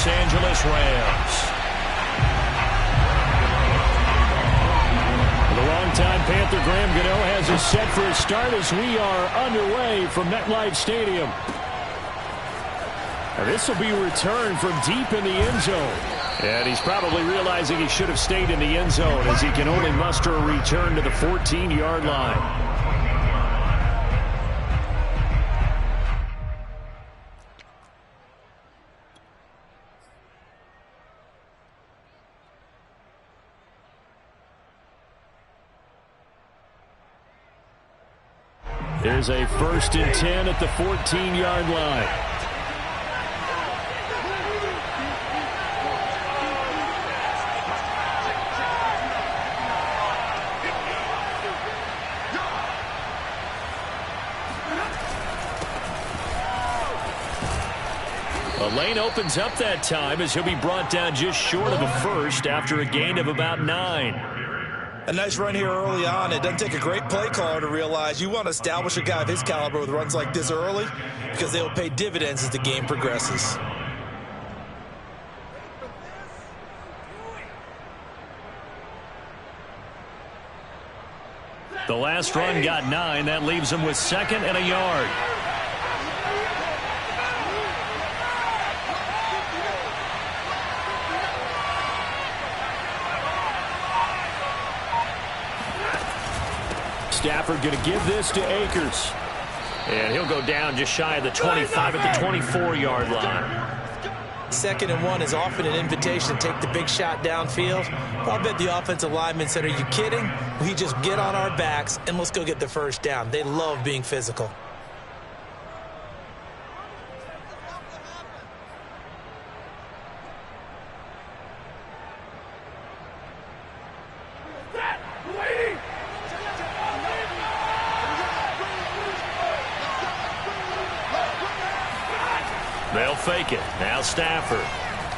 Los Angeles Rams. The longtime Panther Graham Gano has us set for a start as we are underway from MetLife Stadium. This will be returned from deep in the end zone. And he's probably realizing he should have stayed in the end zone as he can only muster a return to the 14-yard line. There's a 1st and 10 at the 14-yard line. The lane opens up that time as he'll be brought down just short of a first after a gain of about 9. A nice run here early on. It doesn't take a great play caller to realize you want to establish a guy of his caliber with runs like this early because they will pay dividends as the game progresses. The last run got 9. That leaves him with 2nd and a yard. Stafford going to give this to Akers. And he'll go down just shy of the 25 at the 24-yard line. 2nd and 1 is often an invitation to take the big shot downfield. I'll bet the offensive lineman said, "Are you kidding? We just get on our backs and let's go get the first down." They love being physical. They'll fake it. Now Stafford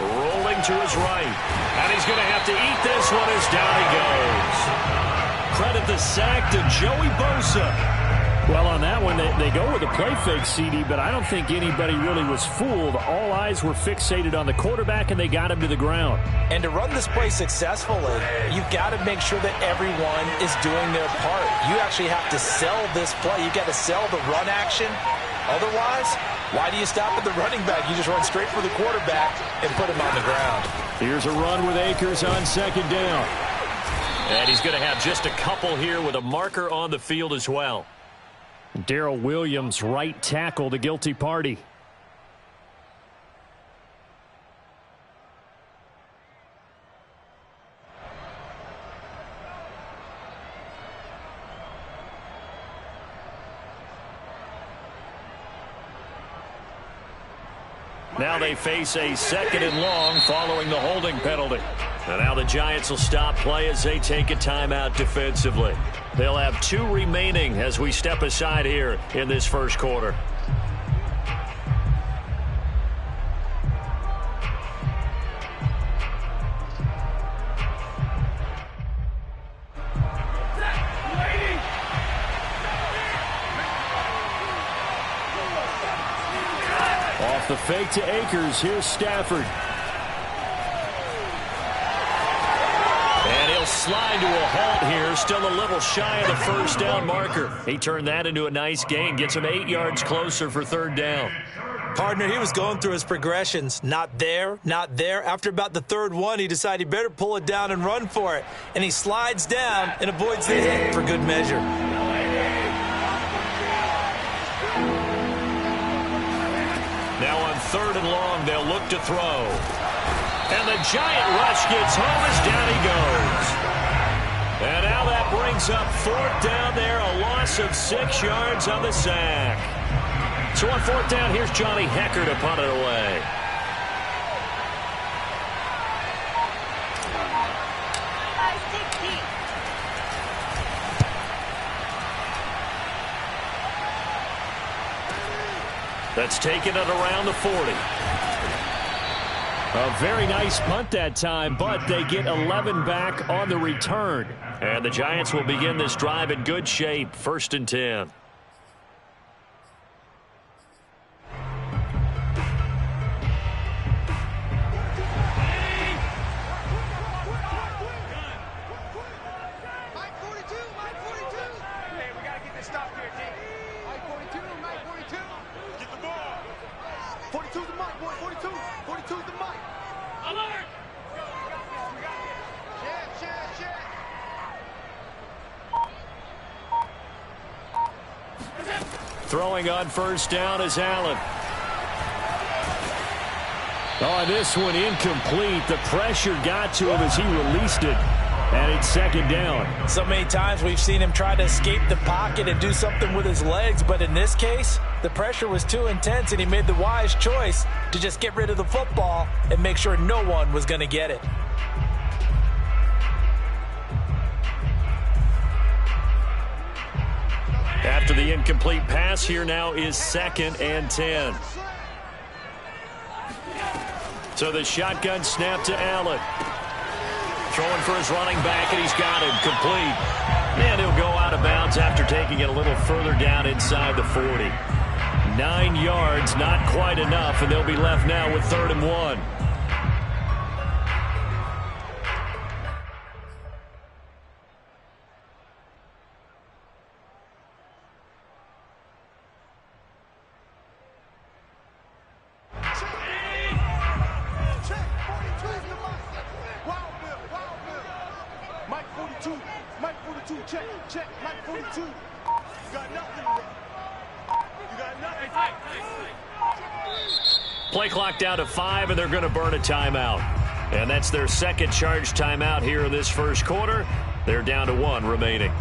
rolling to his right. And he's going to have to eat this one as down he goes. Credit the sack to Joey Bosa. Well, on that one, they go with a play fake, CD, but I don't think anybody really was fooled. All eyes were fixated on the quarterback, and they got him to the ground. And to run this play successfully, you've got to make sure that everyone is doing their part. You actually have to sell this play. You've got to sell the run action. Otherwise, why do you stop at the running back? You just run straight for the quarterback and put him on the ground. Here's a run with Akers on 2nd down. And he's going to have just a couple here with a marker on the field as well. Darrell Williams, right tackle, the guilty party. Now they face a 2nd and long following the holding penalty. And now the Giants will stop play as they take a timeout defensively. They'll have 2 remaining as we step aside here in this first quarter. Off the fake to Akers. Here's Stafford. And he'll slide to a halt here. Still a little shy of the first down marker. He turned that into a nice gain. Gets him 8 yards closer for 3rd down. Partner, he was going through his progressions. Not there, not there. After about the 3rd one, he decided he better pull it down and run for it. And he slides down and avoids the hit for good measure. Now on 3rd and long, they'll look to throw. And the giant rush gets home as down he goes. And now that brings up 4th down there, a loss of 6 yards on the sack. So on 4th down, here's Johnny Hekker to punt it away. That's taken it around the 40. A very nice punt that time, but they get 11 back on the return. And the Giants will begin this drive in good shape, 1st and 10. Throwing on first down is Allen. Oh, this one incomplete. The pressure got to him as he released it. And it's second down. So many times we've seen him try to escape the pocket and do something with his legs. But in this case, the pressure was too intense, and he made the wise choice to just get rid of the football and make sure no one was going to get it. After the incomplete pass, here now is 2nd and 10. So the shotgun snap to Allen. Throwing for his running back, and he's got him complete. And he'll go out of bounds after taking it a little further down inside the 40. 9 yards, not quite enough, and they'll be left now with 3rd and 1. Play clock down to 5, and they're going to burn a timeout. And that's their second charge timeout here in this first quarter. They're down to 1 remaining.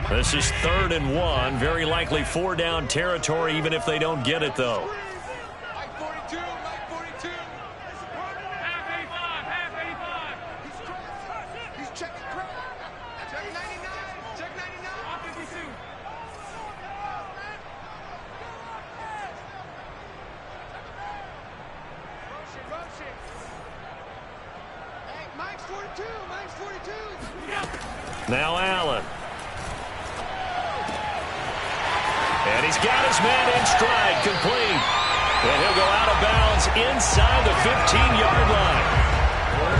This is 3rd and 1. Very likely 4-down territory, even if they don't get it, though. Now Allen. And he's got his man in stride, complete. And he'll go out of bounds inside the 15-yard line.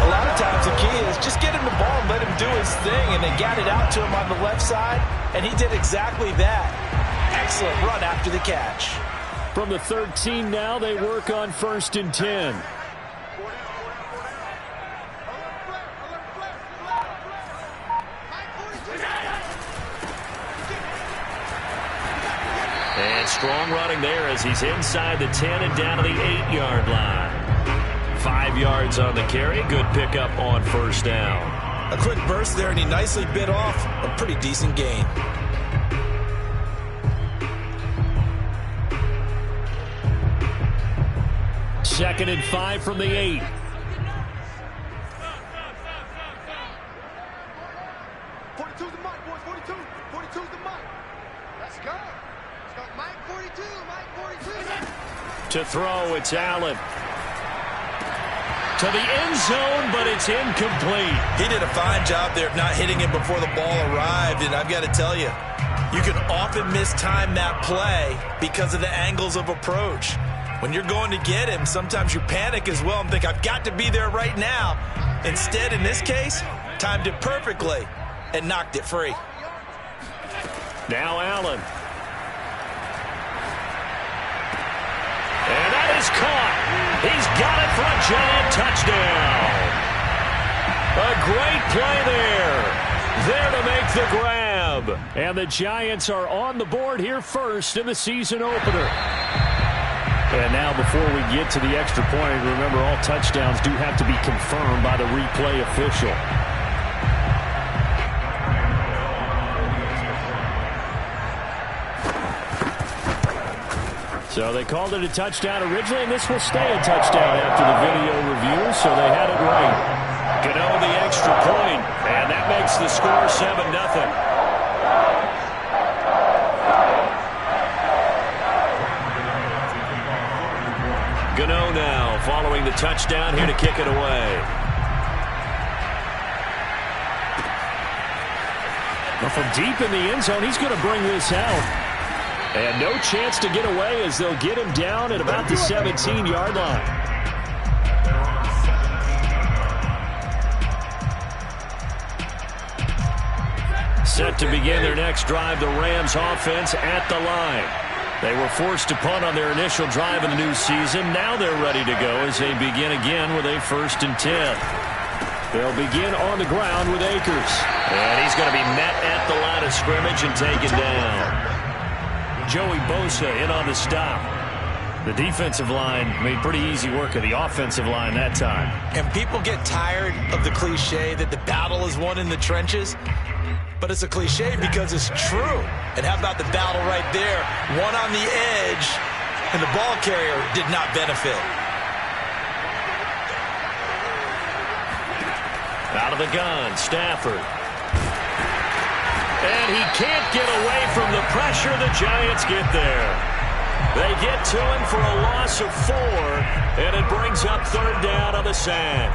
A lot of times the key is just get him the ball and let him do his thing, and they got it out to him on the left side, and he did exactly that. Excellent run after the catch. From the 13 now, they work on 1st and 10. And strong running there as he's inside the 10 and down to the 8-yard line. 5 yards on the carry. Good pickup on first down. A quick burst there, and he nicely bit off a pretty decent gain. Second and 5 from the 8. To throw, it's Allen. To the end zone, but it's incomplete. He did a fine job there of not hitting him before the ball arrived, and I've got to tell you, you can often mistime that play because of the angles of approach. When you're going to get him, sometimes you panic as well and think, I've got to be there right now. Instead, in this case, timed it perfectly and knocked it free. Now Allen. And that is caught. He's got it for a giant touchdown. A great play there. There to make the grab. And the Giants are on the board here first in the season opener. And now before we get to the extra point, remember all touchdowns do have to be confirmed by the replay official. So they called it a touchdown originally, and this will stay a touchdown after the video review, so they had it right. Gano the extra point, and that makes the score 7-0. Gano now following the touchdown here to kick it away. Well, from deep in the end zone, he's going to bring this out. And no chance to get away as they'll get him down at about the 17-yard line. Set to begin their next drive, the Rams offense at the line. They were forced to punt on their initial drive in the new season. Now they're ready to go as they begin again with a 1st and 10. They'll begin on the ground with Akers. And he's going to be met at the line of scrimmage and taken down. Joey Bosa in on the stop. The defensive line made pretty easy work of the offensive line that time. And people get tired of the cliche that the battle is won in the trenches. But it's a cliche because it's true. And how about the battle right there? One on the edge, and the ball carrier did not benefit. Out of the gun, Stafford. And he can't get away from the pressure. The Giants get there. They get to him for a loss of 4, and it brings up 3rd down on the sack.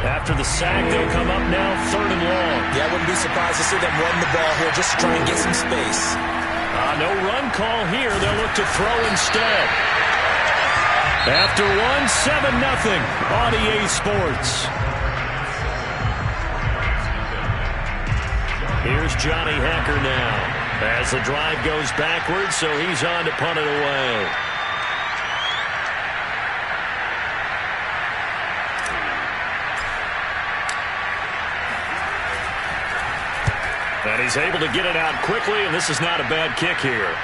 After the sack, they'll come up now 3rd and long. Yeah, I wouldn't be surprised to see them run the ball here just to try and get some space. No run call here. They'll look to throw instead. After 7-0 on EA Sports. Here's Johnny Hekker now. As the drive goes backwards, so he's on to punt it away. And he's able to get it out quickly, and this is not a bad kick here.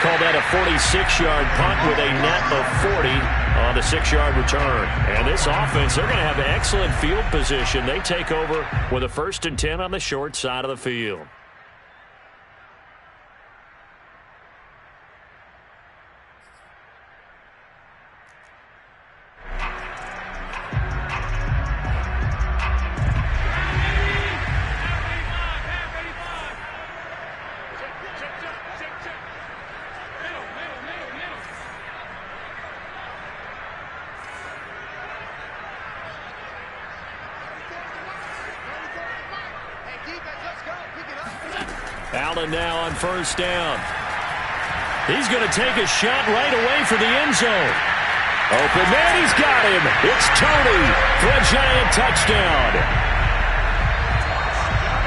Call that a 46-yard punt with a net of 40 on the 6-yard return. And this offense, they're going to have excellent field position. They take over with a 1st and 10 on the short side of the field. Allen now on 1st down. He's going to take a shot right away for the end zone. Open man, he's got him. It's Tony for a Giant touchdown.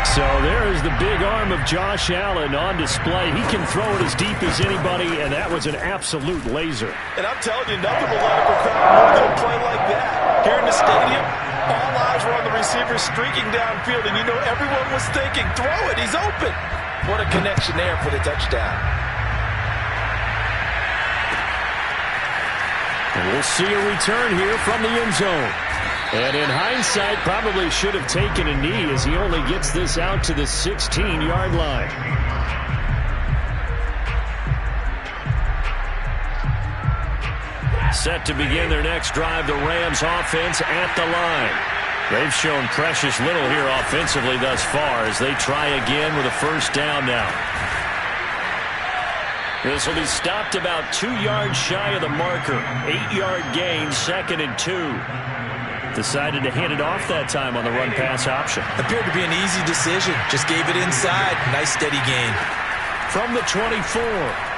So there is the big arm of Josh Allen on display. He can throw it as deep as anybody, and that was an absolute laser. And I'm telling you, nothing will light up a crowd more than a play like that. Here in the stadium, all eyes were on the receiver streaking downfield, and you know everyone was thinking, throw it, he's open. What a connection there for the touchdown. And we'll see a return here from the end zone. And in hindsight, probably should have taken a knee as he only gets this out to the 16-yard line. Set to begin their next drive, the Rams offense at the line. They've shown precious little here offensively thus far as they try again with a 1st down now. This will be stopped about 2 yards shy of the marker. 8-yard gain, 2nd and 2. Decided to hand it off that time on the run-pass option. Appeared to be an easy decision. Just gave it inside. Nice steady gain. From the 24,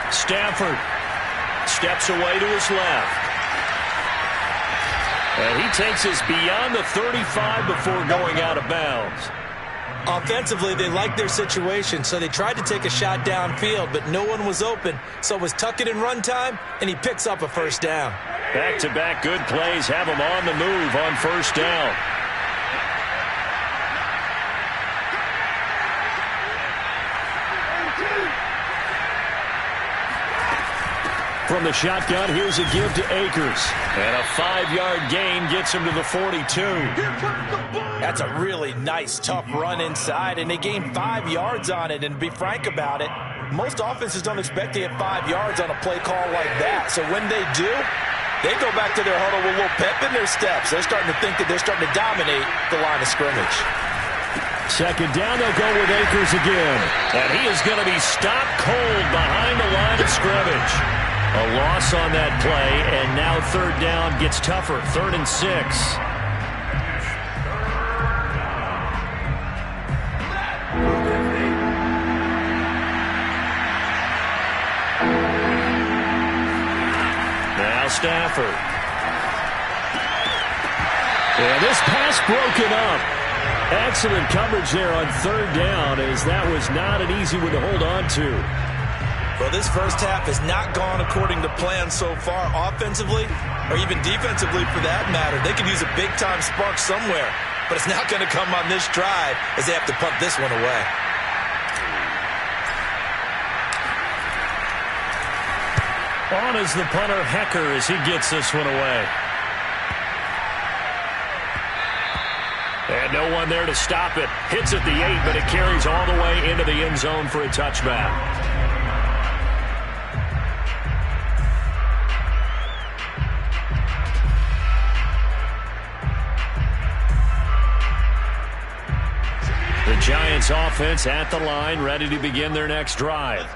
Stafford steps away to his left. And he takes us beyond the 35 before going out of bounds. Offensively, they liked their situation, so they tried to take a shot downfield, but no one was open. So it was tuck it in run time, and he picks up a 1st down. Back-to-back good plays have him on the move on 1st down. From the shotgun, here's a give to Akers. And a 5-yard gain gets him to the 42. That's a really nice, tough run inside, and they gained 5 yards on it. And to be frank about it, most offenses don't expect to get 5 yards on a play call like that. So when they do, they go back to their huddle with a little pep in their steps. They're starting to think that they're starting to dominate the line of scrimmage. 2nd down, they'll go with Akers again. And he is going to be stopped cold behind the line of scrimmage. A loss on that play, and now 3rd down gets tougher. 3rd and 6. Now Stafford. And this pass broken up. Excellent coverage there on third down, as that was not an easy one to hold on to. Well, this first half has not gone according to plan so far, offensively or even defensively for that matter. They could use a big-time spark somewhere, but it's not going to come on this drive as they have to punt this one away. On is the punter, Hecker, as he gets this one away. And no one there to stop it. Hits at the 8, but it carries all the way into the end zone for a touchback. The Giants offense at the line, ready to begin their next drive.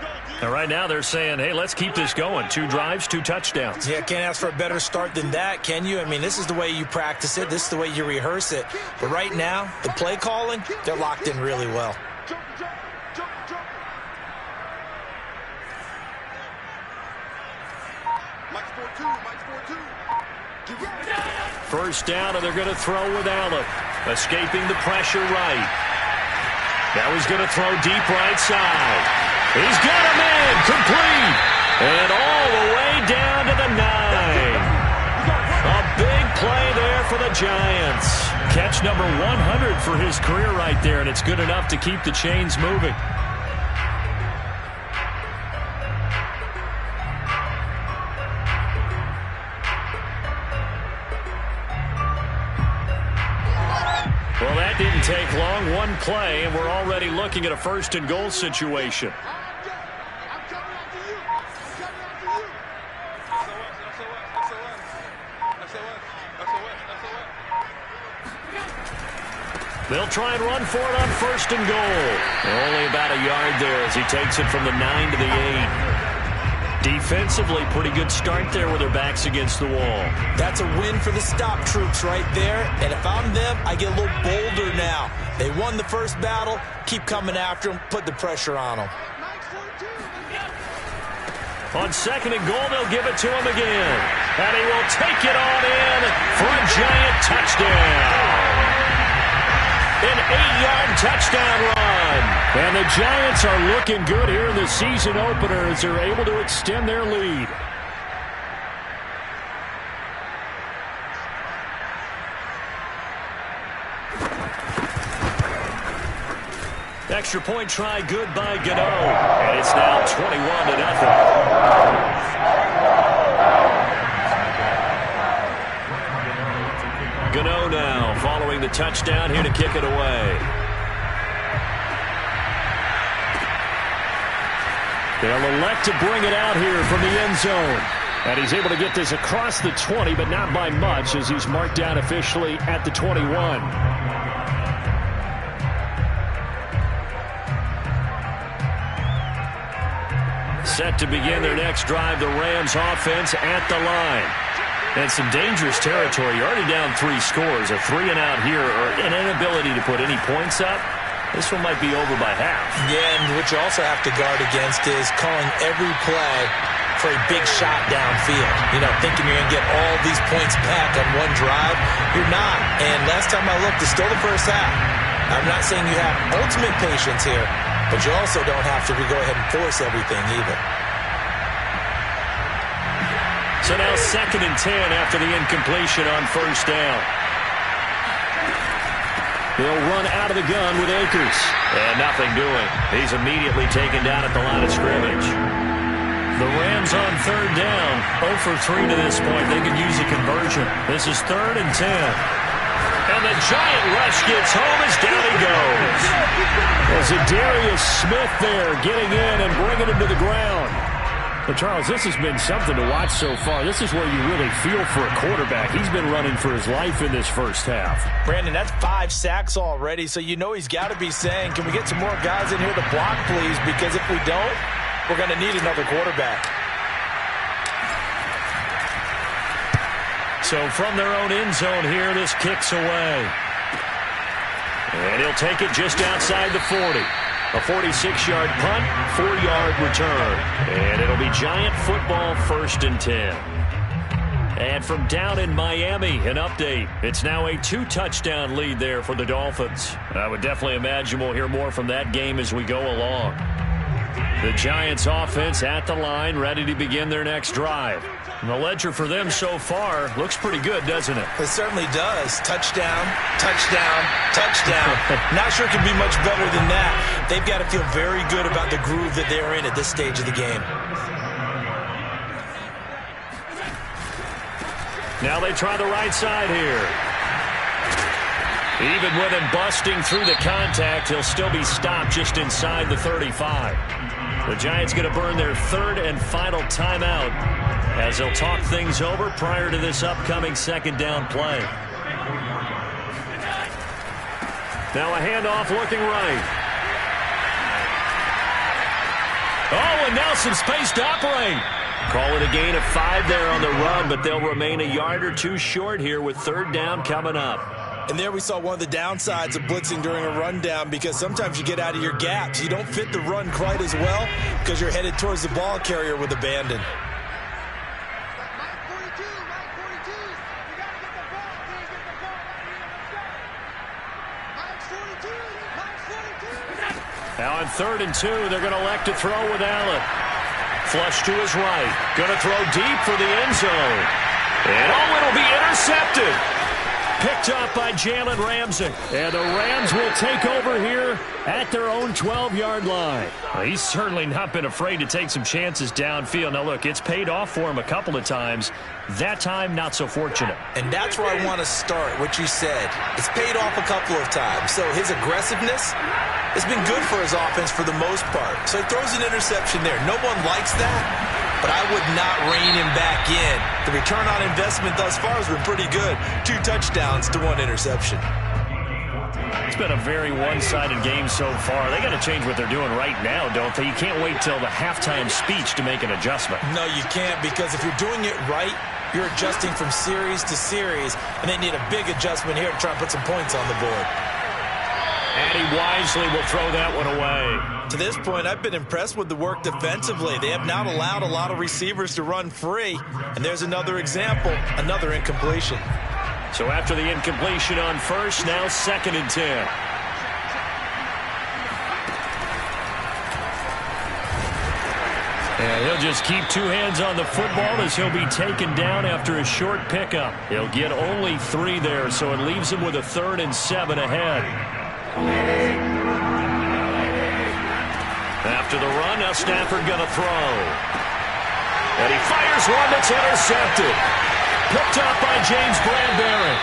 And right now they're saying, hey, let's keep this going. 2 drives, 2 touchdowns. Yeah, can't ask for a better start than that, can you? I mean, this is the way you practice it. This is the way you rehearse it. But right now, the play calling, they're locked in really well. First down, and they're going to throw with Allen. Escaping the pressure right. Now he's going to throw deep right side. He's got him in, complete, and all the way down to the 9. A big play there for the Giants. Catch number 100 for his career right there, and it's good enough to keep the chains moving. Well, that didn't take long. One play, and we're already looking at a first-and-goal situation. They'll try and run for it on first and goal. Only about a yard there as he takes it from the 9 to the 8. Defensively, pretty good start there with their backs against the wall. That's a win for the stop troops right there. And if I'm them, I get a little bolder now. They won the first battle. Keep coming after them. Put the pressure on them. On second and goal, they'll give it to him again. And he will take it on in for a Giant touchdown. An 8-yard touchdown run. And the Giants are looking good here in the season opener as they're able to extend their lead. Extra point try good by Gano. And it's now 21-0. Gano now following the touchdown here to kick it away. They'll elect to bring it out here from the end zone. And he's able to get this across the 20, but not by much as he's marked down officially at the 21. Set to begin their next drive, the Rams offense at the line. And some dangerous territory. You're already down 3 scores. A 3-and-out here or an inability to put any points up. This one might be over by half. Yeah, and what you also have to guard against is calling every play for a big shot downfield. You know, thinking you're going to get all these points back on one drive. You're not. And last time I looked, it's still the first half. I'm not saying you have ultimate patience here, but you also don't have to go ahead and force everything either. So now 2nd and 10 after the incompletion on first down. They'll run out of the gun with Akers. And nothing doing. He's immediately taken down at the line of scrimmage. The Rams on third down. 0 for 3 to this point. They could use a conversion. This is 3rd and 10. And the Giant rush gets home as down he goes. There's a Darius Smith there getting in and bringing him to the ground. But, Charles, this has been something to watch so far. This is where you really feel for a quarterback. He's been running for his life in this first half. Brandon, that's 5 sacks already, so you know he's got to be saying, can we get some more guys in here to block, please? Because if we don't, we're going to need another quarterback. So from their own end zone here, this kicks away. And he'll take it just outside the 40. A 46-yard punt, 4-yard return. And it'll be Giant football 1st and 10. And from down in Miami, an update. It's now a 2-touchdown lead there for the Dolphins. I would definitely imagine we'll hear more from that game as we go along. The Giants offense at the line, ready to begin their next drive. And the ledger for them so far looks pretty good, doesn't it? It certainly does. Touchdown, touchdown, touchdown. Not sure it can be much better than that. They've got to feel very good about the groove that they're in at this stage of the game. Now they try the right side here. Even with him busting through the contact, he'll still be stopped just inside the 35. The Giants going to burn their third and final timeout as they'll talk things over prior to this upcoming second down play. Now a handoff looking right. Oh, and now some space to operate. Call it a gain of 5 there on the run, but they'll remain a yard or two short here with third down coming up. And there we saw one of the downsides of blitzing during a rundown, because sometimes you get out of your gaps. You don't fit the run quite as well because you're headed towards the ball carrier with abandon. Now on 3rd and 2, they're going to elect to throw with Allen. Flush to his right. Going to throw deep for the end zone. And it'll be intercepted. Picked up by Jalen Ramsey. And the Rams will take over here at their own 12-yard line. Well, he's certainly not been afraid to take some chances downfield. Now, look, it's paid off for him a couple of times. That time, not so fortunate. And that's where I want to start, what you said. It's paid off a couple of times. So his aggressiveness has been good for his offense for the most part. So he throws an interception there. No one likes that, but I would not rein him back in. The return on investment thus far has been pretty good. 2 touchdowns to 1 interception. It's been a very one-sided game so far. They got to change what they're doing right now, don't they? You can't wait till the halftime speech to make an adjustment. No, you can't, because if you're doing it right, you're adjusting from series to series, and they need a big adjustment here to try and put some points on the board. And he wisely will throw that one away. To this point, I've been impressed with the work defensively. They have not allowed a lot of receivers to run free. And there's another example, another incompletion. So after the incompletion on first, now 2nd and 10. And he'll just keep 2 hands on the football as he'll be taken down after a short pickup. He'll get only 3 there, so it leaves him with a 3rd and 7 ahead. After the run, now Stafford going to throw. And he fires one that's intercepted. Picked up by James Bradbury.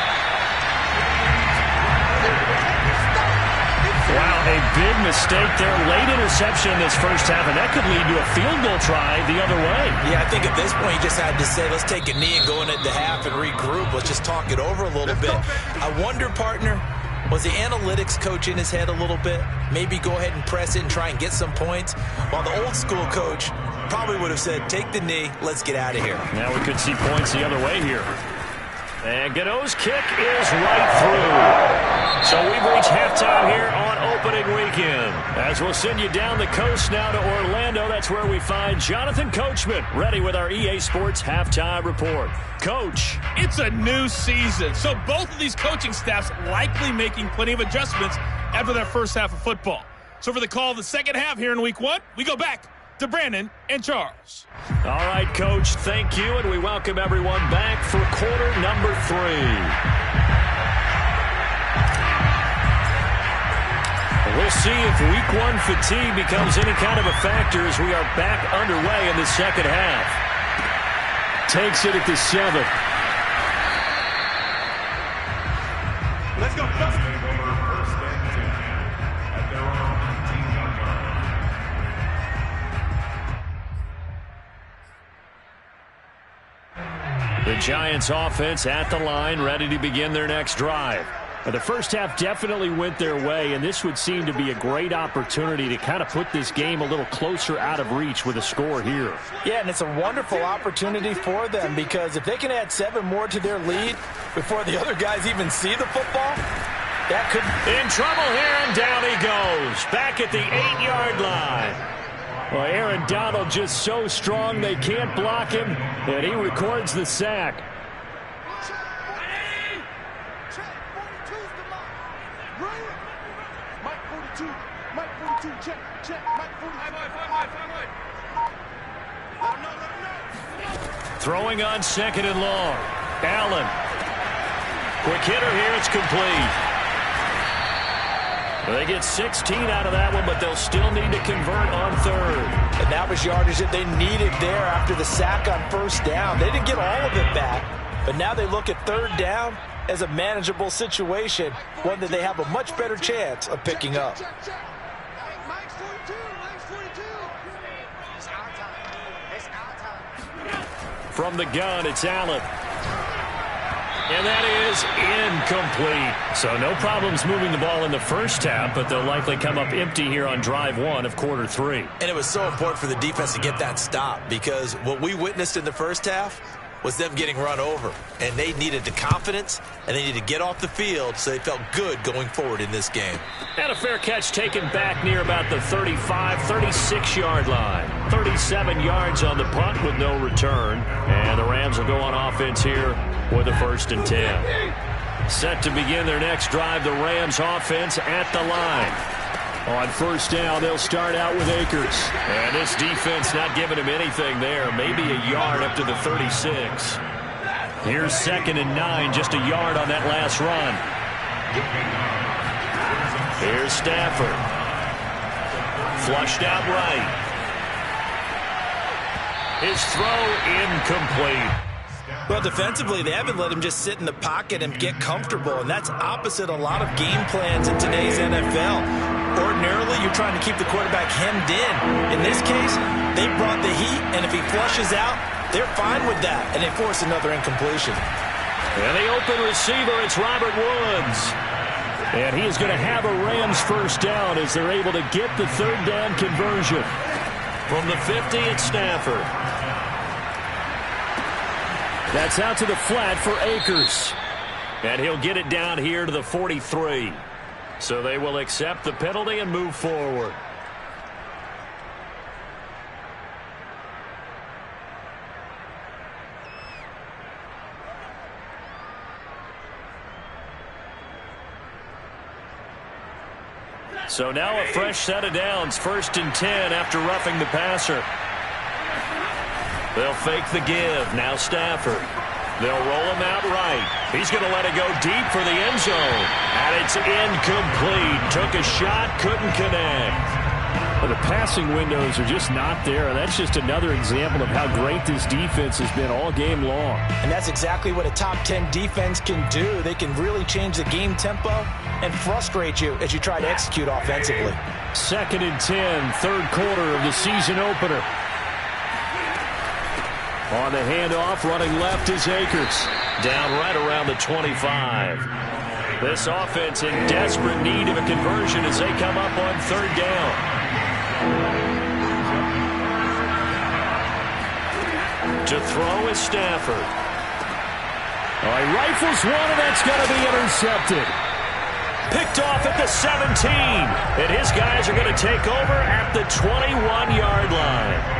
Wow, a big mistake there. Late interception in this first half, and that could lead to a field goal try the other way. Yeah, I think at this point you just had to say, let's take a knee and go in at the half and regroup. Let's just talk it over a little bit. I wonder, partner, was the analytics coach in his head a little bit? Maybe go ahead and press it and try and get some points? While the old school coach probably would have said, take the knee, let's get out of here. Now we could see points the other way here. And Gano's kick is right through. So we've reached halftime here on opening weekend. As we'll send you down the coast now to Orlando, that's where we find Jonathan Coachman, ready with our EA Sports Halftime Report. Coach. It's a new season, so both of these coaching staffs likely making plenty of adjustments after their first half of football. So for the call of the second half here in week 1, we go back to Brandon and Charles. All right, Coach, thank you, and we welcome everyone back for quarter number 3. We'll see if week 1 fatigue becomes any kind of a factor as we are back underway in the second half. Takes it at the 7. Let's go. The Giants offense at the line, ready to begin their next drive. The first half definitely went their way, and this would seem to be a great opportunity to kind of put this game a little closer out of reach with a score here. Yeah, and it's a wonderful opportunity for them, because if they can add 7 more to their lead before the other guys even see the football, that could... In trouble here, and down he goes. Back at the 8-yard line. Well, Aaron Donald just so strong they can't block him, and he records the sack. Throwing on 2nd and long. Allen. Quick hitter here. It's complete. They get 16 out of that one, but they'll still need to convert on 3rd. And that was yardage that they needed there after the sack on 1st down. They didn't get all of it back, but now they look at 3rd down as a manageable situation, one that they have a much better chance of picking up. From the gun, it's Allen. And that is incomplete. So no problems moving the ball in the first half, but they'll likely come up empty here on drive 1 of quarter 3. And it was so important for the defense to get that stop, because what we witnessed in the first half was them getting run over. And they needed the confidence, and they needed to get off the field so they felt good going forward in this game. And a fair catch taken back near about the 35, 36-yard line. 37 yards on the punt with no return. And the Rams will go on offense here with a 1st and 10. Set to begin their next drive, the Rams offense at the line. On 1st down, they'll start out with Akers. And this defense not giving him anything there. Maybe a yard up to the 36. Here's 2nd and 9, just a yard on that last run. Here's Stafford. Flushed out right. His throw incomplete. Well, defensively, they haven't let him just sit in the pocket and get comfortable, and that's opposite a lot of game plans in today's NFL. Ordinarily, you're trying to keep the quarterback hemmed in. In this case, they brought the heat, and if he flushes out, they're fine with that, and they force another incompletion. And the open receiver, it's Robert Woods. And he is going to have a Rams 1st down as they're able to get the 3rd down conversion. From the 50, it's Stafford. That's out to the flat for Akers. And he'll get it down here to the 43. So they will accept the penalty and move forward. So now a fresh set of downs. 1st and 10 after roughing the passer. They'll fake the give. Now Stafford. They'll roll him out right. He's going to let it go deep for the end zone. And it's incomplete. Took a shot, couldn't connect. Well, the passing windows are just not there, and that's just another example of how great this defense has been all game long. And that's exactly what a top 10 defense can do. They can really change the game tempo and frustrate you as you try to execute offensively. 2nd and 10, 3rd quarter of the season opener. On the handoff, running left is Akers. Down right around the 25. This offense in desperate need of a conversion as they come up on 3rd down. To throw is Stafford. All right, rifles one, and that's going to be intercepted. Picked off at the 17. And his guys are going to take over at the 21-yard line.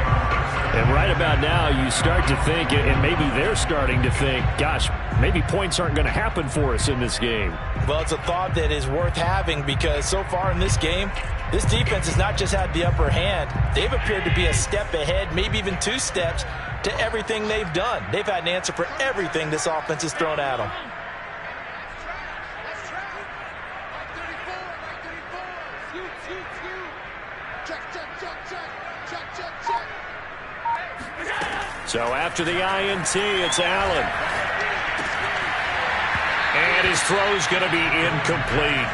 And right about now, you start to think, and maybe they're starting to think, gosh, maybe points aren't going to happen for us in this game. Well, it's a thought that is worth having, because so far in this game, this defense has not just had the upper hand. They've appeared to be a step ahead, maybe even 2 steps, to everything they've done. They've had an answer for everything this offense has thrown at them. So after the INT, it's Allen. And his throw's going to be incomplete.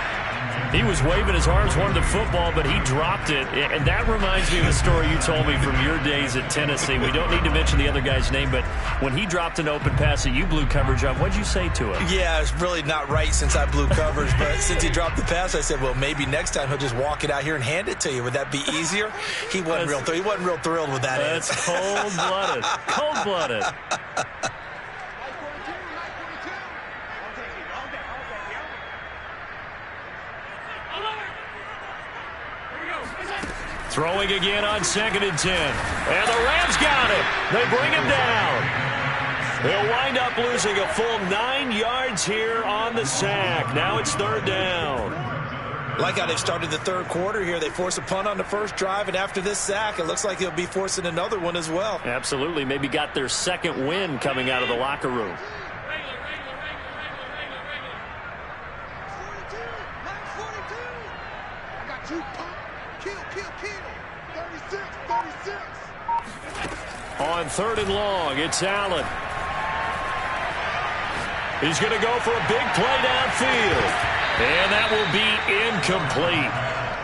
He was waving his arms, wanted the football, but he dropped it. And that reminds me of the story you told me from your days at Tennessee. We don't need to mention the other guy's name, but when he dropped an open pass that you blew coverage on, what'd you say to him? Yeah, it's really not right since I blew coverage, but since he dropped the pass, I said, well, maybe next time he'll just walk it out here and hand it to you. Would that be easier? He wasn't real thrilled with that. That's cold-blooded. Cold-blooded. Throwing again on 2nd and 10. And the Rams got it. They bring him down. They'll wind up losing a full 9 yards here on the sack. Now it's 3rd down. I like how they've started the third quarter here. They force a punt on the first drive, and after this sack, it looks like they'll be forcing another one as well. Absolutely. Maybe got their second win coming out of the locker room. On 3rd and long, it's Allen. He's going to go for a big play downfield. And that will be incomplete.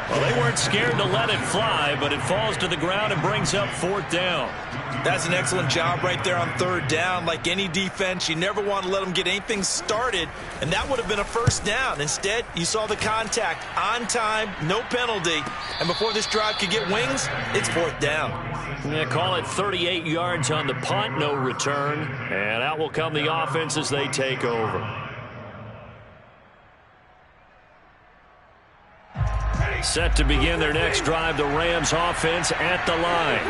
Well, they weren't scared to let it fly, but it falls to the ground and brings up 4th down. That's an excellent job right there on 3rd down. Like any defense, you never want to let them get anything started, and that would have been a 1st down. Instead, you saw the contact on time, no penalty, and before this drive could get wings, it's 4th down. Yeah, call it 38 yards on the punt, no return, and out will come the offense as they take over. Set to begin their next drive, the Rams offense at the line.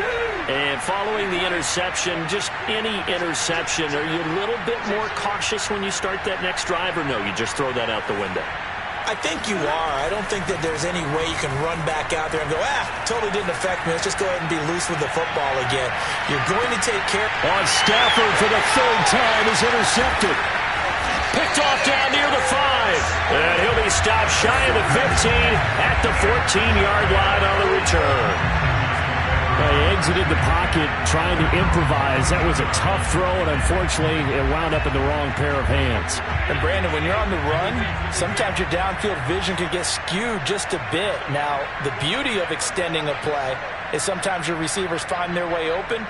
And following the interception, just any interception, are you a little bit more cautious when you start that next drive, or no, you just throw that out the window? I think you are. I don't think that there's any way you can run back out there and go, totally didn't affect me. Let's just go ahead and be loose with the football again. You're going to take care. On Stafford for the 3rd time is intercepted. Picked off down near the 5. And he'll be stopped shy of the 15 at the 14-yard line on the return. He exited the pocket trying to improvise. That was a tough throw, and unfortunately, it wound up in the wrong pair of hands. And, Brandon, when you're on the run, sometimes your downfield vision can get skewed just a bit. Now, the beauty of extending a play is sometimes your receivers find their way open,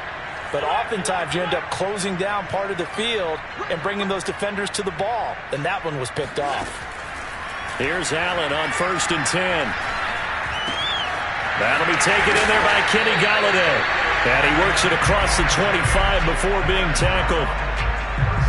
but oftentimes you end up closing down part of the field and bringing those defenders to the ball. And that one was picked off. Here's Allen on 1st and 10. That'll be taken in there by Kenny Golladay. And he works it across the 25 before being tackled.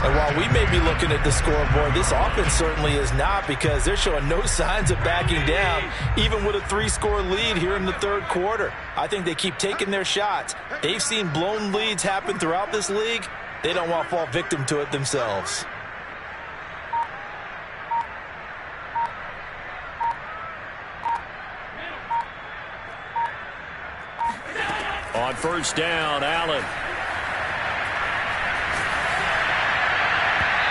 And while we may be looking at the scoreboard, this offense certainly is not, because they're showing no signs of backing down, even with a 3-score lead here in the 3rd quarter. I think they keep taking their shots. They've seen blown leads happen throughout this league. They don't want to fall victim to it themselves. On 1st down, Allen.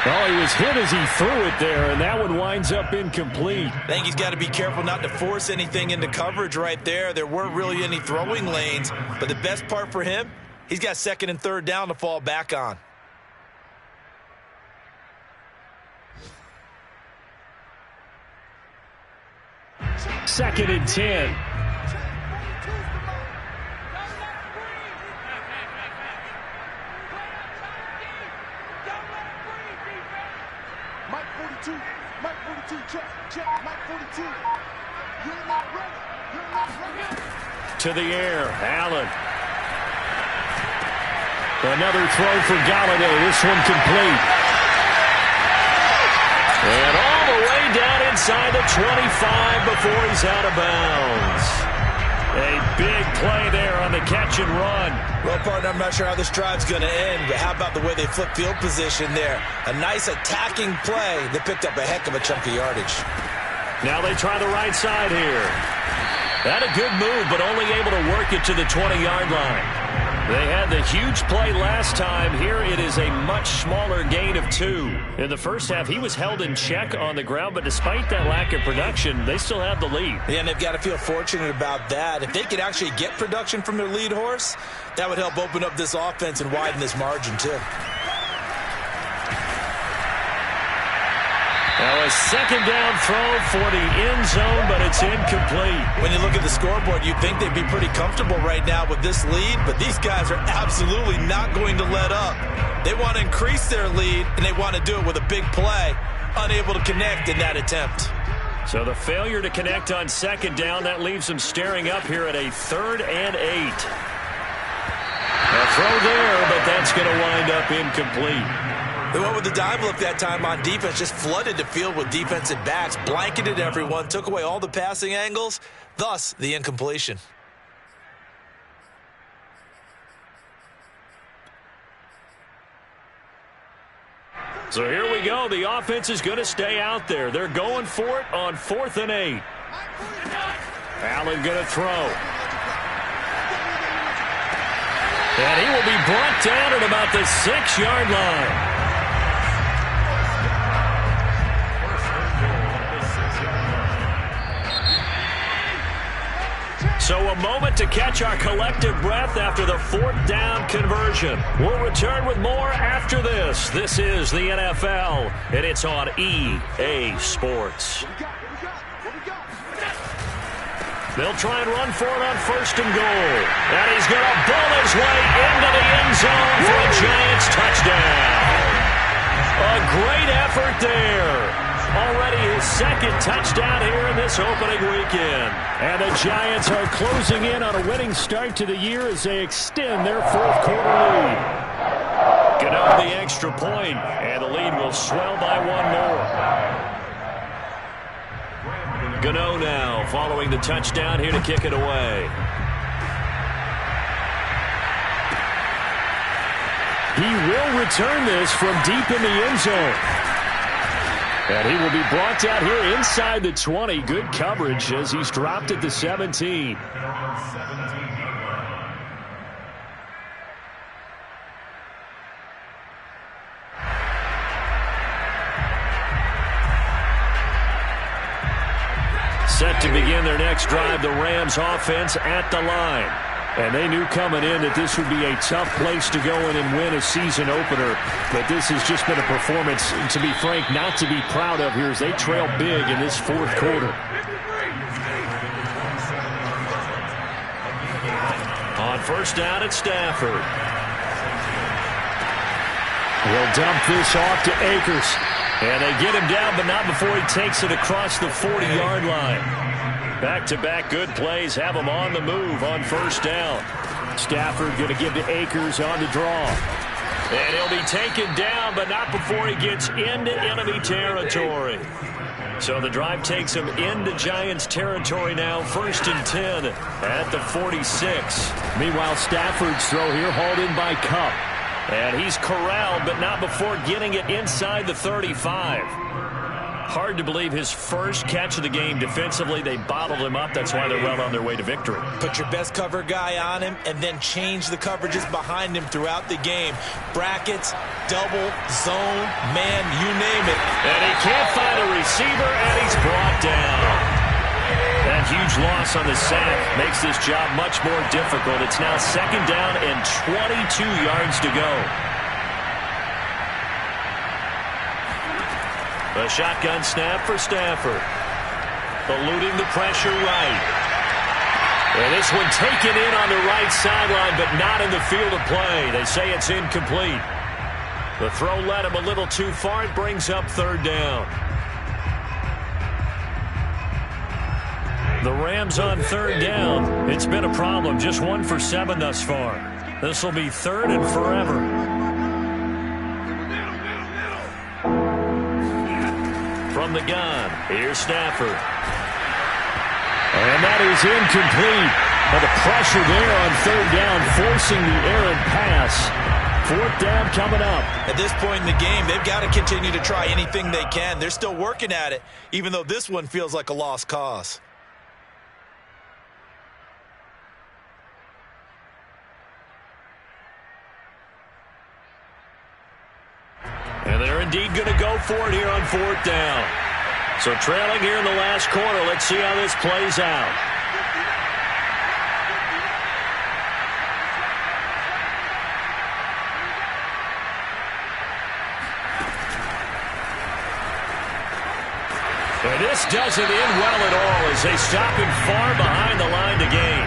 Oh, he was hit as he threw it there, and that one winds up incomplete. I think he's got to be careful not to force anything into coverage right there. There weren't really any throwing lanes, but the best part for him, he's got 2nd and 3rd down to fall back on. Second and 10. Mike 42, check, Mike 42. You're not ready. To the air, Allen. Another throw for Golladay. This one complete. And all the way down inside the 25 before he's out of bounds. A big play there on the catch and run. Well, partner, I'm not sure how this drive's going to end, but how about the way they flip field position there? A nice attacking play that picked up a heck of a chunk of yardage. Now they try the right side here. Had a good move, but only able to work it to the 20-yard line. They had the huge play last time. Here it is a much smaller gain of 2. In the first half, he was held in check on the ground, but despite that lack of production, they still have the lead. Yeah, and they've got to feel fortunate about that. If they could actually get production from their lead horse, that would help open up this offense and widen this margin, too. Now a second down throw for the end zone, but it's incomplete. When you look at the scoreboard, you'd think they'd be pretty comfortable right now with this lead, but these guys are absolutely not going to let up. They want to increase their lead, and they want to do it with a big play, unable to connect in that attempt. So the failure to connect on second down, that leaves them staring up here at a 3rd and 8. A throw there, but that's going to wind up incomplete. They went with the dive look that time on defense, just flooded the field with defensive backs, blanketed everyone, took away all the passing angles, thus the incompletion. So here we go. The offense is going to stay out there. They're going for it on 4th and 8. Allen going to throw. And he will be brought down at about the 6-yard line. So a moment to catch our collective breath after the 4th down conversion. We'll return with more after this. This is the NFL, and it's on EA Sports. They'll try and run for it on 1st and goal. And he's going to bull his way into the end zone for a Giants touchdown. A great effort there. Already his 2nd touchdown here in this opening weekend. And the Giants are closing in on a winning start to the year as they extend their 4th quarter lead. Gano the extra point, and the lead will swell by 1 more. Gano now following the touchdown here to kick it away. He will return this from deep in the end zone. And he will be brought down here inside the 20. Good coverage as he's dropped at the 17. Set to begin their next drive, the Rams offense at the line. And they knew coming in that this would be a tough place to go in and win a season opener. But this has just been a performance, to be frank, not to be proud of here as they trail big in this 4th quarter. On 1st down at Stafford. He'll dump this off to Akers. And they get him down, but not before he takes it across the 40-yard line. Back-to-back good plays have him on the move on 1st down. Stafford going to give to Akers on the draw. And he'll be taken down, but not before he gets into enemy territory. So the drive takes him into Giants territory now, 1st and 10 at the 46. Meanwhile, Stafford's throw here hauled in by Kupp. And he's corralled, but not before getting it inside the 35. Hard to believe his first catch of the game defensively. They bottled him up. That's why they're well on their way to victory. Put your best cover guy on him and then change the coverages behind him throughout the game. Brackets, double, zone, man, you name it. And he can't find a receiver, and he's brought down. That huge loss on the sack makes this job much more difficult. It's now 2nd down and 22 yards to go. A shotgun snap for Stafford. Eluding the pressure right. And this one taken in on the right sideline, but not in the field of play. They say it's incomplete. The throw led him a little too far. It brings up 3rd down. The Rams on 3rd down. It's been a problem. Just 1 for 7 thus far. This will be 3rd and forever. From the gun, here's Stafford. And that is incomplete. But the pressure there on 3rd down, forcing the errant pass. 4th down coming up. At this point in the game, they've got to continue to try anything they can. They're still working at it, even though this one feels like a lost cause. And they're indeed going to go for it here on 4th down. So trailing here in the last quarter, let's see how this plays out. And this doesn't end well at all as they stop him far behind the line to gain.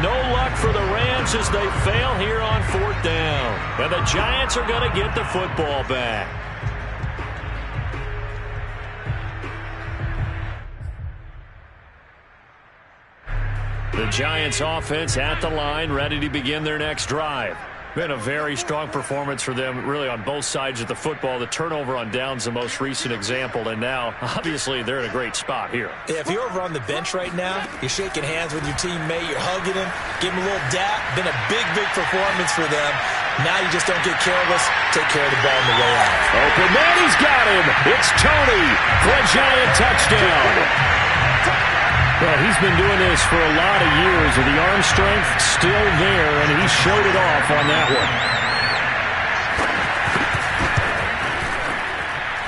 No luck for the Rams as they fail here on 4th down. And the Giants are going to get the football back. The Giants offense at the line, ready to begin their next drive. Been a very strong performance for them, really, on both sides of the football. The turnover on downs, the most recent example, and now, obviously, they're in a great spot here. Yeah, if you're over on the bench right now, you're shaking hands with your teammate, you're hugging him, give him a little dap. Been a big, big performance for them. Now you just don't get careless. Take care of the ball on the way out. Open man, he's got him. It's Tony for a Giant touchdown. Well, he's been doing this for a lot of years, with the arm strength still there, and he showed it off on that one.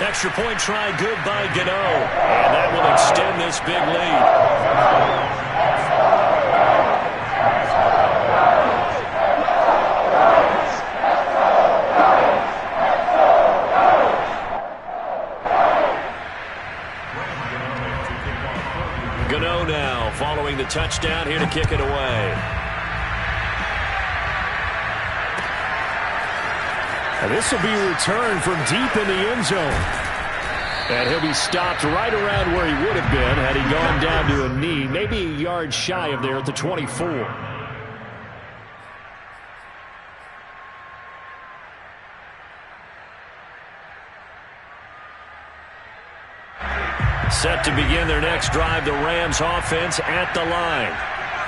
Extra point try good by Gano, and that will extend this big lead. Gano now following the touchdown here to kick it away. And this will be returned from deep in the end zone. And he'll be stopped right around where he would have been had he gone down to a knee, maybe a yard shy of there at the 24. Set to begin their next drive, the Rams offense at the line.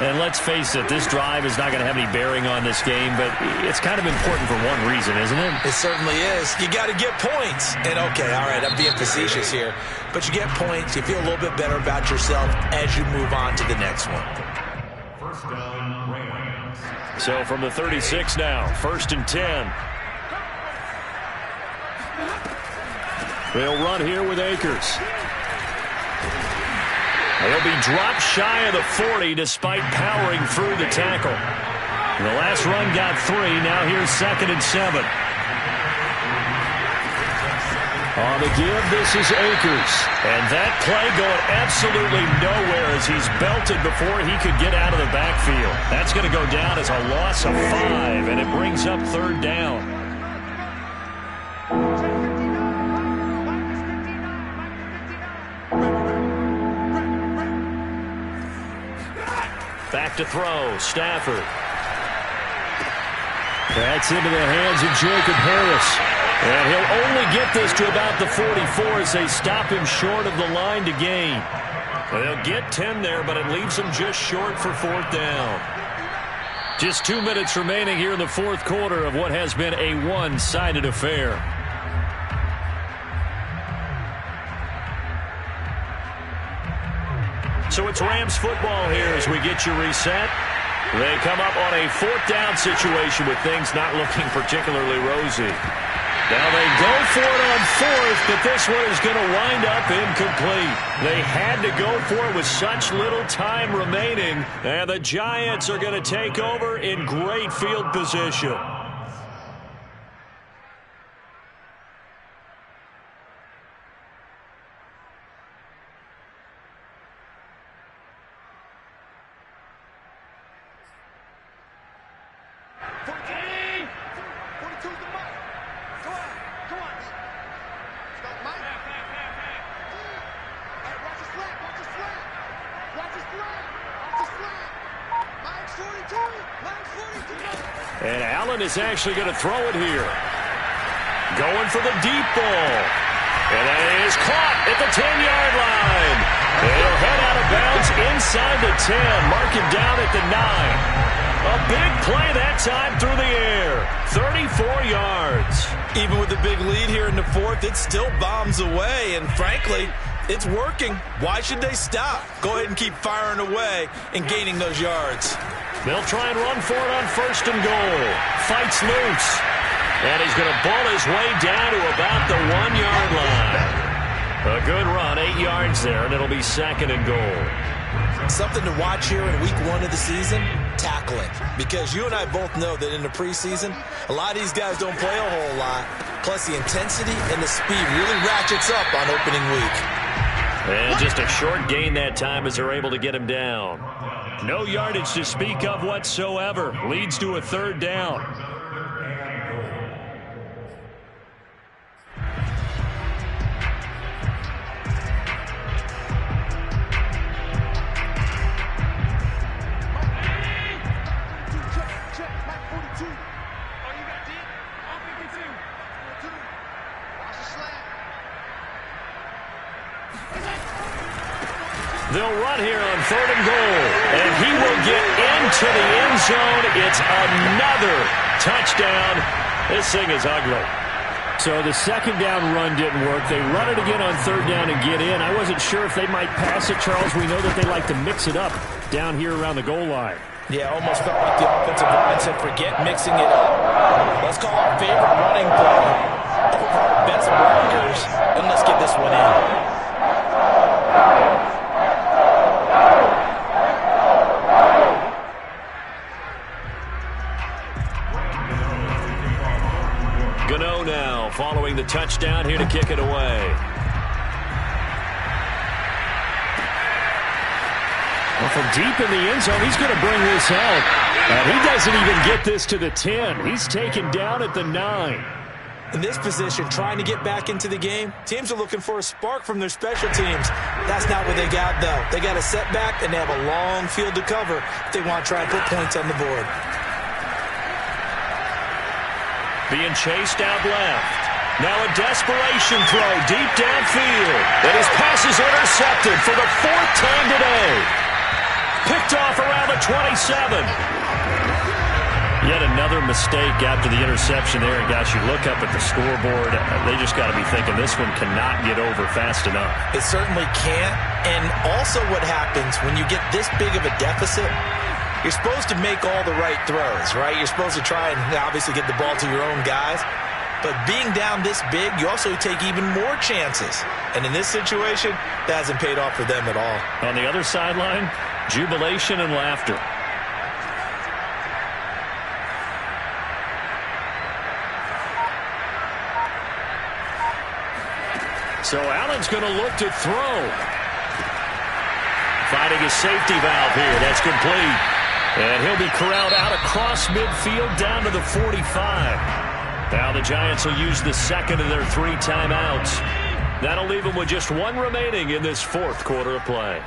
And let's face it, this drive is not going to have any bearing on this game, but it's kind of important for one reason, isn't it? It certainly is. You got to get points. And okay, all right, I'm being facetious here, but you get points, you feel a little bit better about yourself as you move on to the next one. First down, Rams. So from the 36 now, 1st and 10. They'll run here with Akers. They'll be dropped shy of the 40 despite powering through the tackle. The last run got 3. Now here's 2nd and 7. On the give, this is Akers. And that play going absolutely nowhere as he's belted before he could get out of the backfield. That's going to go down as a loss of 5, and it brings up 3rd down. Back to throw, Stafford. That's into the hands of Jacob Harris. And he'll only get this to about the 44 as they stop him short of the line to gain. They'll get 10 there, but it leaves them just short for 4th down. Just 2 minutes remaining here in the 4th quarter of what has been a one-sided affair. So it's Rams football here as we get you reset. They come up on a 4th down situation with things not looking particularly rosy. Now they go for it on 4th, but this one is going to wind up incomplete. They had to go for it with such little time remaining, and the Giants are going to take over in great field position. And Allen is actually going to throw it here. Going for the deep ball. And that is caught at the 10-yard line. They'll head out of bounds inside the 10. Mark him down at the 9. A big play that time through the air. 34 yards. Even with the big lead here in the 4th, it still bombs away. And frankly, it's working. Why should they stop? Go ahead and keep firing away and gaining those yards. They'll try and run for it on 1st and goal. Fights loose. And he's going to ball his way down to about the 1-yard line. A good run, 8 yards there, and it'll be 2nd and goal. Something to watch here in week 1 of the season, tackling. Because you and I both know that in the preseason, a lot of these guys don't play a whole lot. Plus the intensity and the speed really ratchets up on opening week. And just a short gain that time as they're able to get him down. No yardage to speak of whatsoever. Leads to a 3rd down. They'll run here on 3rd and goal, and he will get into the end zone. It's another touchdown. This thing is ugly. So the second down run didn't work. They run it again on third down and get in. I wasn't sure if they might pass it, Charles. We know that they like to mix it up down here around the goal line. Yeah, almost felt like the offensive line said, forget mixing it up. Let's call our favorite running play over our best blockers, and let's get this one in. Gano now following the touchdown here to kick it away. Well, from deep in the end zone, he's going to bring this out. And he doesn't even get this to the 10. He's taken down at the 9. In this position, trying to get back into the game, teams are looking for a spark from their special teams. That's not what they got, though. They got a setback, and they have a long field to cover if they want to try and put points on the board. Being chased out left. Now a desperation throw deep downfield. And his pass is intercepted for the 4th time today. Picked off around the 27. Yet another mistake after the interception there. And guys, you look up at the scoreboard, they just got to be thinking this one cannot get over fast enough. It certainly can't. And also what happens when you get this big of a deficit, you're supposed to make all the right throws, right? You're supposed to try and obviously get the ball to your own guys. But being down this big, you also take even more chances. And in this situation, that hasn't paid off for them at all. On the other sideline, jubilation and laughter. So Allen's going to look to throw. Finding his safety valve here. That's complete. And he'll be corralled out across midfield down to the 45. Now the Giants will use the second of their 3 timeouts. That'll leave them with just 1 remaining in this 4th quarter of play.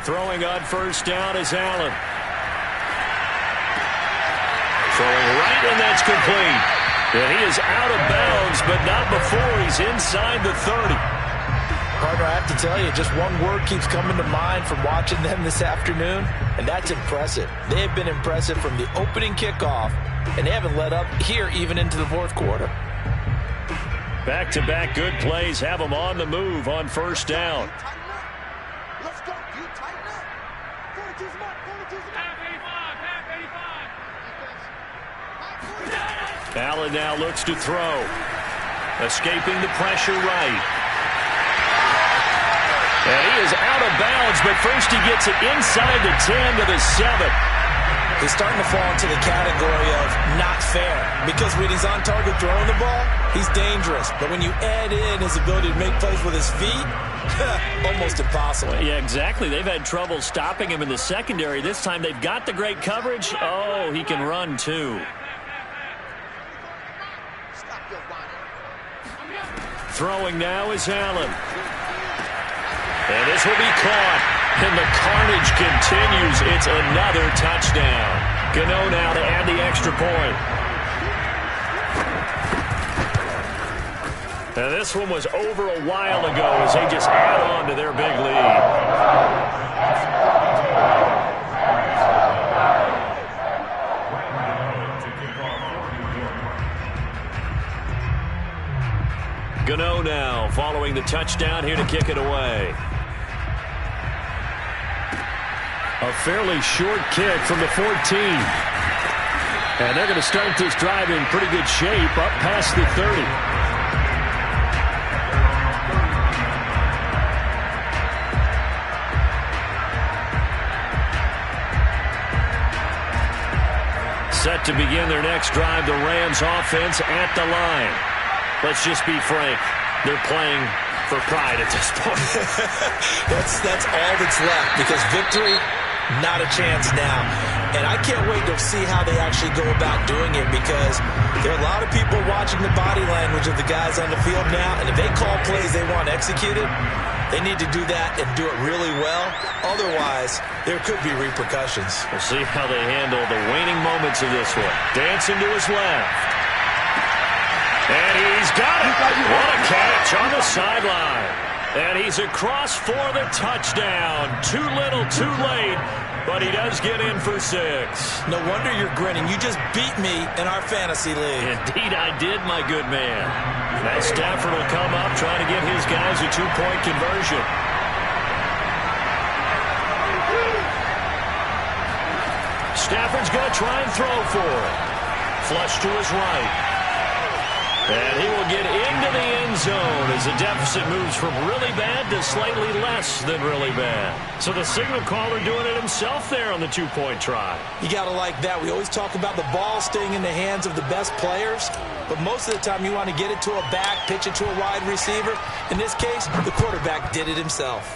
Throwing on first down is Allen. Throwing right, and that's complete. And he is out of bounds, but not before he's inside the 30. Partner, I have to tell you, just one word keeps coming to mind from watching them this afternoon, and that's impressive. They have been impressive from the opening kickoff, and they haven't let up here even into the 4th quarter. Back-to-back good plays have them on the move on first down. Let's go. You tighten up. 42's mark. 42's mark. Half 85. Allen now looks to throw. Escaping the pressure right. And he is out of bounds, but first he gets it inside the 10 to the 7. He's starting to fall into the category of not fair, because when he's on target throwing the ball, he's dangerous. But when you add in his ability to make plays with his feet, almost impossible. Yeah, exactly. They've had trouble stopping him in the secondary. This time they've got the great coverage. Oh, he can run too. Throwing now is Allen. And this will be caught. And the carnage continues. It's another touchdown. Gano now to add the extra point. And this one was over a while ago as they just add on to their big lead. Gano now following the touchdown here to kick it away. A fairly short kick from the 14. And they're going to start this drive in pretty good shape up past the 30. Set to begin their next drive, the Rams offense at the line. Let's just be frank. They're playing for pride at this point. That's all that's left, because victory, not a chance now. And I can't wait to see how they actually go about doing it, because there are a lot of people watching the body language of the guys on the field now, and if they call plays they want executed, they need to do that and do it really well. Otherwise, there could be repercussions. We'll see how they handle the waning moments of this one. Dancing to his left. And he's got it. What a catch on the sideline. And he's across for the touchdown. Too little, too late. But he does get in for 6. No wonder you're grinning. You just beat me in our fantasy league. Indeed, I did, my good man. Now Stafford will come up trying to get his guys a 2-point conversion. Stafford's going to try and throw for it. Flush to his right. And he will get into the end zone as the deficit moves from really bad to slightly less than really bad. So the signal caller doing it himself there on the 2-point try. You got to like that. We always talk about the ball staying in the hands of the best players, but most of the time you want to get it to a back, pitch it to a wide receiver. In this case, the quarterback did it himself.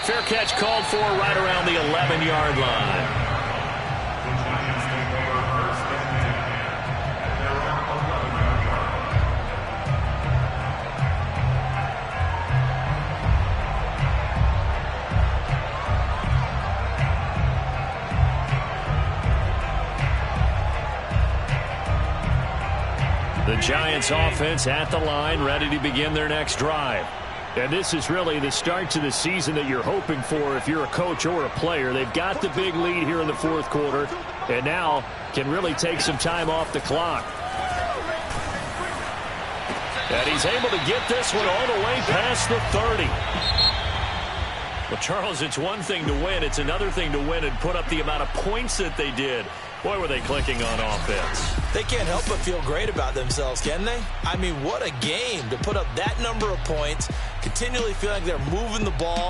Fair catch called for right around the 11-yard line. The Giants offense at the line, ready to begin their next drive. And this is really the start to the season that you're hoping for if you're a coach or a player. They've got the big lead here in the fourth quarter, and now can really take some time off the clock. And he's able to get this one all the way past the 30. Well, Charles, it's one thing to win. It's another thing to win and put up the amount of points that they did. Boy, were they clicking on offense. They can't help but feel great about themselves, can they? I mean, what a game to put up that number of points, continually feeling like they're moving the ball.